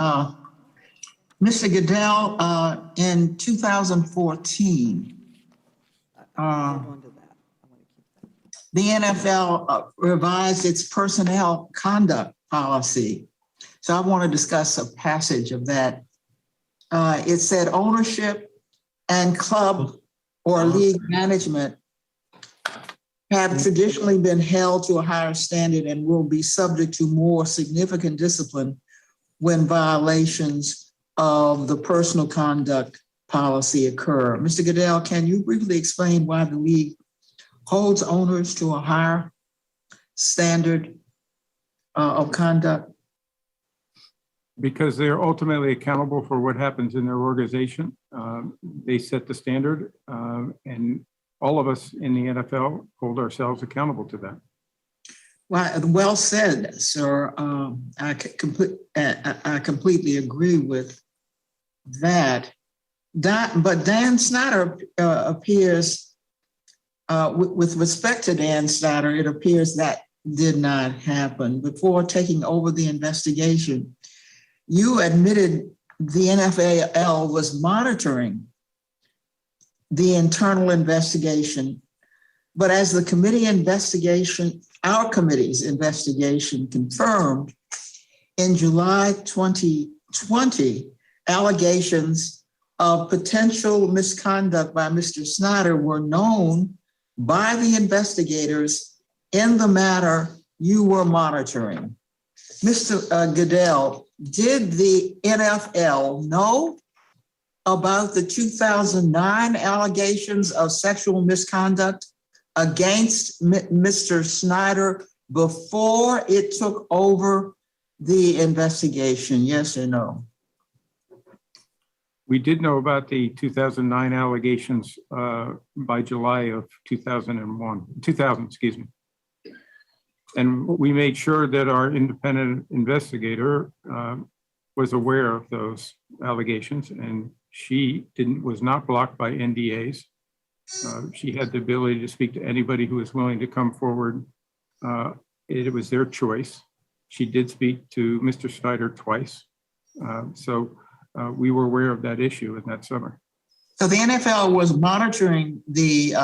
Mr. Goodell, in 2014, the NFL revised its personnel conduct policy. So I want to discuss a passage of that. It said ownership and club or league management have traditionally been held to a higher standard and will be subject to more significant discipline when violations of the personal conduct policy occur. Mr. Goodell, can you briefly explain why the league holds owners to a higher standard of conduct? Because they're ultimately accountable for what happens in their organization. They set the standard, and all of us in the NFL hold ourselves accountable to that. Well said, sir. I completely agree with that. But Dan Snyder appears, with respect to Dan Snyder, it appears that did not happen. Before taking over the investigation, you admitted the NFL was monitoring the internal investigation, but as the committee investigation, our committee's investigation confirmed, in July 2020, allegations of potential misconduct by Mr. Snyder were known by the investigators in the matter you were monitoring. Mr. Goodell, did the NFL know about the 2009 allegations of sexual misconduct against Mr. Snyder before it took over the investigation? Yes or no? We did know about the 2009 allegations by July of 2000, excuse me. And we made sure that our independent investigator was aware of those allegations, and she was not blocked by NDAs. She had the ability to speak to anybody who was willing to come forward. It was their choice. She did speak to Mr. Snyder twice. So we were aware of that issue in that summer. So the NFL was monitoring the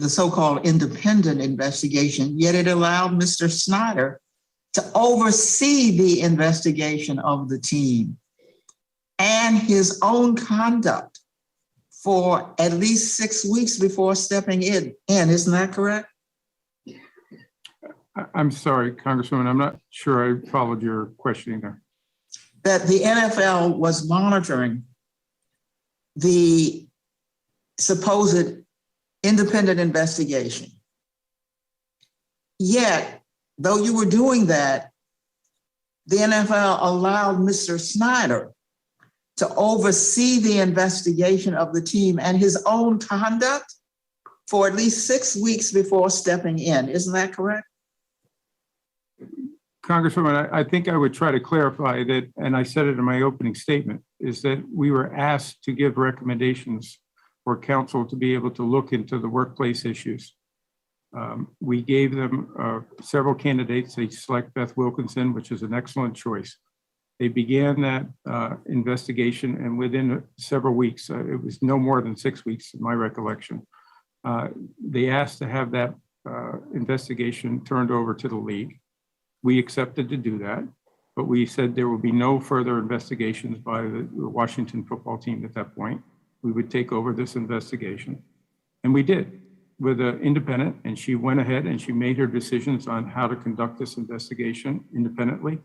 so-called independent investigation, yet it allowed Mr. Snyder to oversee the investigation of the team and his own conduct for at least 6 weeks before stepping in. Isn't that correct? I'm sorry, Congresswoman, I'm not sure I followed your questioning there. That the NFL was monitoring the supposed independent investigation. Yet, though you were doing that, the NFL allowed Mr. Snyder to oversee the investigation of the team and his own conduct for at least 6 weeks before stepping in. Isn't that correct? Congresswoman, I think I would try to clarify that, and I said it in my opening statement, is that we were asked to give recommendations for council to be able to look into the workplace issues. We gave them several candidates. They select Beth Wilkinson, which is an excellent choice. They began that investigation, and within several weeks, it was no more than 6 weeks, in my recollection, they asked to have that investigation turned over to the league. We accepted to do that, but we said there would be no further investigations by the Washington football team at that point. We would take over this investigation, and we did with an independent, and she went ahead and she made her decisions on how to conduct this investigation independently.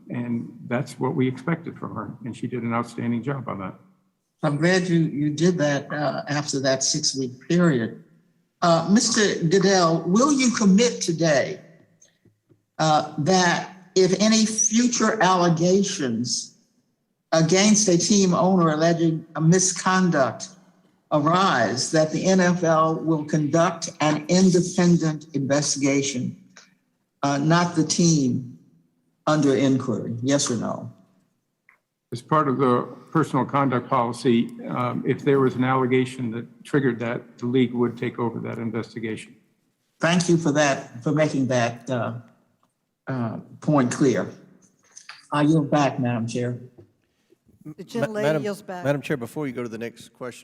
And that's what we expected from her, and she did an outstanding job on that. I'm glad you did that after that 6 week period. Mr. Goodell, will you commit today that if any future allegations against a team owner alleging a misconduct arise, that the NFL will conduct an independent investigation, not the team under inquiry? Yes or no? As part of the personal conduct policy, if there was an allegation that triggered that, the league would take over that investigation. Thank you for that, for making that point clear. I yield back, Madam Chair. The gentlelady Madam- yields back. Madam Chair, before you go to the next question,